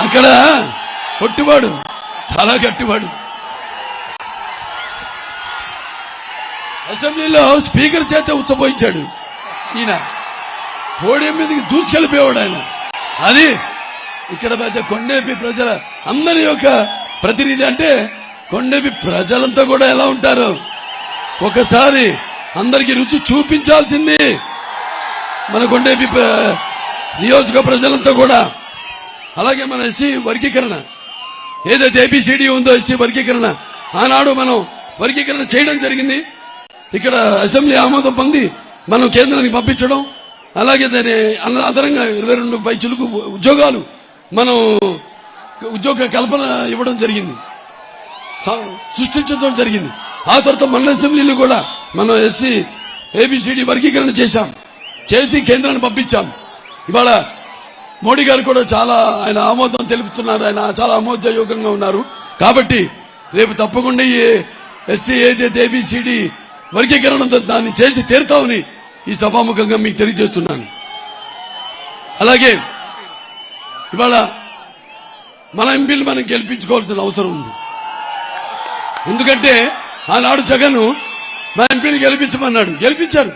అక్కడ కొట్టివాడు, చాలా గట్టివాడు. అసెంబ్లీలో స్పీకర్ చేత ఉచ్చబోయించాడు. ఈయన పోడియం మీదకి దూసుకెళ్ళిపోయాడు ఆయన. అది ఇక్కడ కొండేపి ప్రజల అందరి యొక్క ప్రతినిధి. అంటే కొండేపి ప్రజలంతా కూడా ఎలా ఉంటారు, ఒకసారి అందరికి రుచి చూపించాల్సింది మన కొండేపి నియోజక ప్రజలంతా కూడా. అలాగే మన ఎస్సీ వర్గీకరణ ఏదైతే ఏబిసిడి ఉందో, ఎస్సీ వర్గీకరణ ఆనాడు మనం వర్గీకరణ చేయడం జరిగింది. ఇక్కడ అసెంబ్లీ ఆమోదం పొంది మనం కేంద్రానికి పంపించడం, అలాగే దాని అదనంగా 22 పైచులకు ఉద్యోగాలు మనం ఉద్యోగ కల్పన ఇవ్వడం జరిగింది, సృష్టించడం జరిగింది. ఆ తర్వాత మన అసెంబ్లీలో కూడా మనం ఎస్సీ ఏబిసిడి వర్గీకరణ చేసి కేంద్రాన్ని పంపించాం. ఇవాళ మోడీ గారు కూడా చాలా ఆయన ఆమోదం తెలుపుతున్నారు, ఆయన చాలా ఆమోదయోగంగా ఉన్నారు. కాబట్టి రేపు తప్పకుండా ఈ ఎస్సీ ఏదైతే ఏబిసిడి వర్గీకరణతో దాన్ని చేసి తీరుతామని ఈ సభాముఖంగా మీకు తెలియజేస్తున్నాను. అలాగే ఇవాళ మన ఎంపీలు మనం గెలిపించుకోవాల్సిన అవసరం ఉంది. ఎందుకంటే ఆనాడు జగన్ మా ఎంపీని గెలిపించమన్నాడు, గెలిపించారు.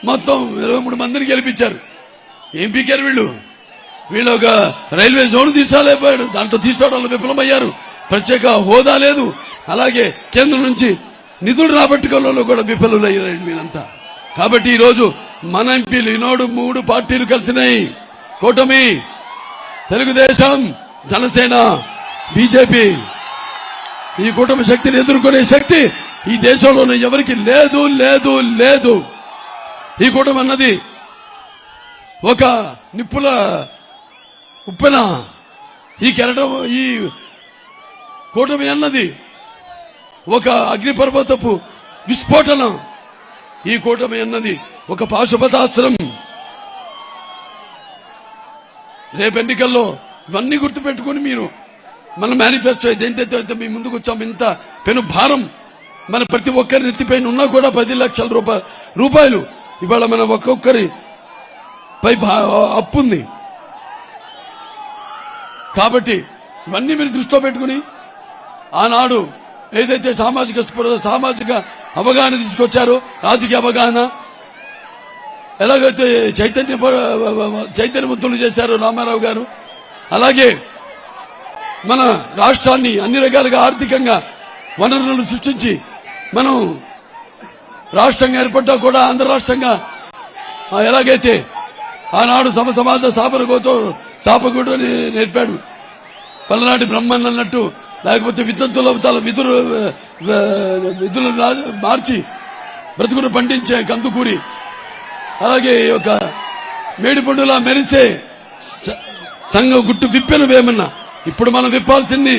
మొత్తం 23 మందిని గెలిపించారు. ఏం పీకారు వీళ్ళు ఒక రైల్వే జోన్ తీసుకోలేకపోయాడు, దాంట్లో తీసుకోవడంలో విఫలమయ్యారు. ప్రత్యేక హోదా లేదు, అలాగే కేంద్రం నుంచి నిధులు రాబట్టుకోవడంలో కూడా విఫలులయ్యారు వీళ్ళంతా. కాబట్టి ఈరోజు మన ఎంపీలు ఈనాడు 3 పార్టీలు కలిసినాయి, కూటమి, తెలుగుదేశం, జనసేన, బీజేపీ. ఈ కూటమి శక్తిని ఎదుర్కొనే శక్తి ఈ దేశంలోనే ఎవరికి లేదు లేదు లేదు. ఈ కూటమి అన్నది ఒక నిప్పుల ఉప్పెన. ఈ కూటమి అన్నది ఒక అగ్నిపర్వతపు విస్ఫోటనం. ఈ కూటమి అన్నది ఒక పాశుపతాస్త్రం. రేపు ఎన్నికల్లో ఇవన్నీ గుర్తుపెట్టుకుని మీరు మన మేనిఫెస్టో ఏదైతే మీ ముందుకు వచ్చాం, ఇంత పెను భారం మన ప్రతి ఒక్కరి నెత్తిపైన ఉన్నా కూడా 10 లక్షల రూపాయలు ఇవాళ మన ఒక్కొక్కరి పై అప్పు ఉంది. కాబట్టి ఇవన్నీ మీరు దృష్టిలో పెట్టుకుని ఆనాడు ఏదైతే సామాజిక అవగాహన తీసుకొచ్చారో, రాజకీయ అవగాహన, ఎలాగైతే చైతన్యవంతులు చేశారో రామారావు గారు, అలాగే మన రాష్ట్రాన్ని అన్ని రకాలుగా ఆర్థికంగా వనరులను సృష్టించి మనం రాష్ట్రంగా ఏర్పడ్డా కూడా ఆంధ్ర రాష్ట్రంగా ఎలాగైతే ఆనాడు సమాజ స్థాపన కోసం చాపకూడ నేర్పాడు పల్లనాటి బ్రహ్మన్ అన్నట్టు, లేకపోతే విద్యుత్తుల విధులను మార్చి బ్రతుకును పండించే కందుకూరి, అలాగే ఒక మేడిపండులా మెరిసే సంఘం గుట్టు విప్పెను వేమన్నా. ఇప్పుడు మనం విప్పాల్సింది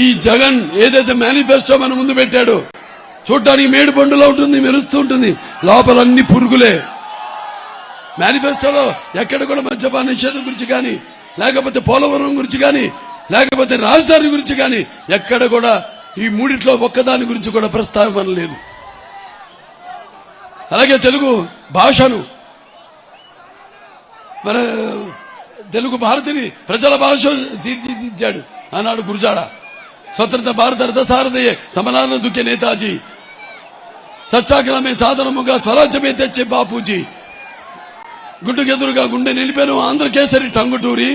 ఈ జగన్ ఏదైతే మేనిఫెస్టో మన ముందు పెట్టాడో, చూడటానికి మేడిపండులా ఉంటుంది, మెరుస్తూ ఉంటుంది, లోపలన్నీ పురుగులే. మేనిఫెస్టోలో ఎక్కడ కూడా మద్యపాన నిషేధం గురించి కానీ, లేకపోతే పోలవరం గురించి కానీ, లేకపోతే రాజధాని గురించి కానీ ఎక్కడ కూడా ఈ మూడిట్లో ఒక్కదాని గురించి కూడా ప్రస్తావన లేదు. అలాగే తెలుగు భాషను, మన తెలుగు భారతిని ప్రజల భాష తీర్చిదిద్దాడు ఆనాడు గురజాడ. స్వతంత్ర భారత రథసారథయే సమరాన దుఃఖే నేతాజీ, సత్యాగ్రహమే సాధనముగా స్వరాజ్యమే తెచ్చే బాపూజీ, గుండెకెదురుగా గుండె నిలిపాను ఆంధ్రకేసరి టంగుటూరి.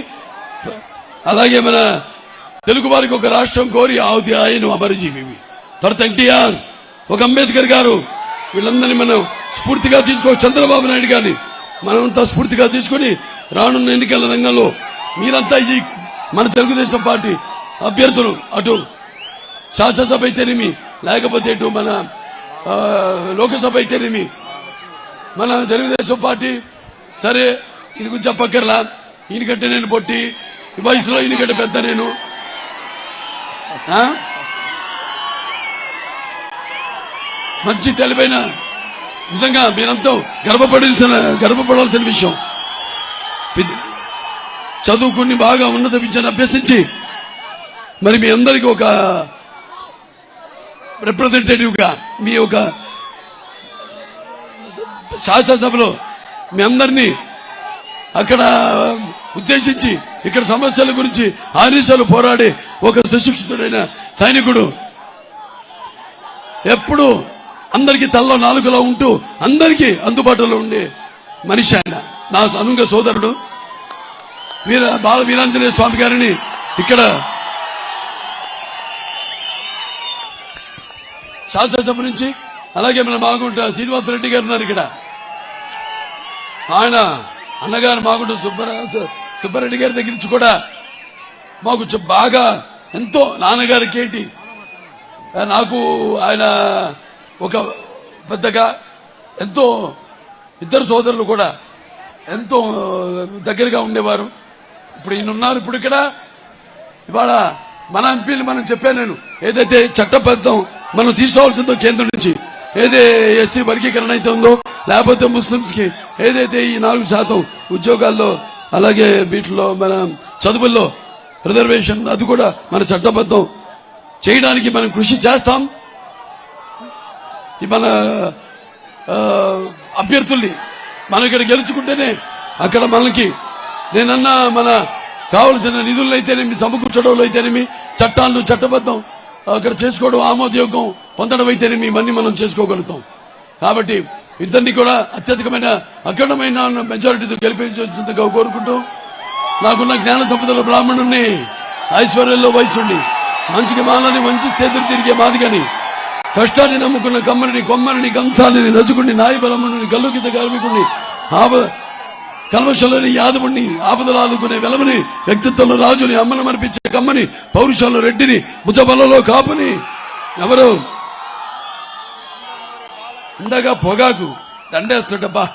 అలాగే మన తెలుగు వారికి ఒక రాష్ట్రం కోరి ఆవుతి ఆయన అమరజీవి తర్వాత ఎన్టీఆర్, ఒక అంబేద్కర్ గారు, వీళ్ళందరినీ మనం స్ఫూర్తిగా తీసుకోవచ్చు. చంద్రబాబు నాయుడు గారిని మనంతా స్ఫూర్తిగా తీసుకుని రానున్న ఎన్నికల రంగంలో మీరంతా ఈ మన తెలుగుదేశం పార్టీ అభ్యర్థులు, అటు శాసనసభ అయితేనేమి, లేకపోతే ఇటు మన లోకసభ అయితేనేమి, మన తెలుగుదేశం పార్టీ సరే ఈయన గురించి చెప్పక్కర్లా, ఈయనకంటే నేను పొట్టి, ఈ వయసులో ఈయనకంటే పెద్ద నేను, మంచి తెలివైన నిజంగా మీరంతా గర్వపడాల్సిన విషయం. చదువుకుని బాగా ఉన్నత విద్యను అభ్యసించి మరి మీ అందరికీ ఒక రిప్రజెంటేటివ్ గా మీ ఒక శాసనసభలో మీ అందరినీ అక్కడ ఉద్దేశించి ఇక్కడ సమస్యల గురించి ఆనిసలు పోరాడే ఒక సుశిక్షితుడైన సైనికుడు, ఎప్పుడు అందరికీ తల్లో నాలుగులో ఉంటూ అందరికీ అందుబాటులో ఉండే మనిషి ఆయన. నా అనుంగ సోదరుడు బాల వీరాంజనేయ స్వామి గారిని ఇక్కడ శాసనసభ నుంచి, అలాగే మన మాగుంట శ్రీనివాసరెడ్డి గారు ఉన్నారు ఇక్కడ. ఆయన అన్నగారు మాగుంట సుబ్బారెడ్డి గారి దగ్గర నుంచి కూడా మాకు బాగా ఎంతో నాన్నగారికి ఏంటి నాకు ఆయన ఒక పెద్దగా ఎంతో, ఇద్దరు సోదరులు కూడా ఎంతో దగ్గరగా ఉండేవారు. ఇప్పుడు ఈయన ఉన్నారు. ఇప్పుడు ఇక్కడ ఇవాళ మన ఎంపీలు మనం చెప్పాను నేను, ఏదైతే చట్టబద్ధం మనం తీసుకోవాల్సిందో కేంద్రం నుంచి, ఏదే ఎస్సీ వర్గీకరణ అయితే ఉందో, లేకపోతే ముస్లింస్ కి ఏదైతే ఈ 4% ఉద్యోగాల్లో అలాగే వీటిలో మన చదువుల్లో రిజర్వేషన్, అది కూడా మన చట్టబద్ధం చేయడానికి మనం కృషి చేస్తాం. మన అభ్యర్థుల్ని మనం ఇక్కడ గెలుచుకుంటేనే అక్కడ మనకి నేనన్నా మన కావలసిన నిధులను అయితేనేమి, సమకూర్చడంలో అయితేనేమి, చట్టాలను చట్టబద్ధం అక్కడ చేసుకోవడం, ఆమోదయోగం పొందడం అయితేనేమి, ఇవన్నీ మనం చేసుకోగలుగుతాం. కాబట్టి ఇద్దరిని కూడా అత్యధికమైన అఖండమైన మెజారిటీతో గెలిపించాల్సిందిగా కోరుకుంటూ, నాకున్న జ్ఞాన సంపదలో బ్రాహ్మణుణ్ణి, ఐశ్వర్యంలో వయసుండి, మంచికి మాలని మంచి చేతులు తిరిగే మాదిగని, కష్టాన్ని నమ్ముకున్న కమ్మరిని, కొమ్మరిని, కంసాలిని, రజకుడిని, నాయబలముని, గల్లుకిత కార్మికుడిని, కల్మషంలోని యాదవుడిని, ఆపదలు ఆదుకునే వెలమని, వ్యక్తిత్వంలో రాజుని, అమ్మను మరిపించే కమ్మని, పౌరుషంలో రెడ్డిని, భుజబలలో కాపుని, ఎవరు ఇందాక పొగాకు దండేస్తాడబ్బా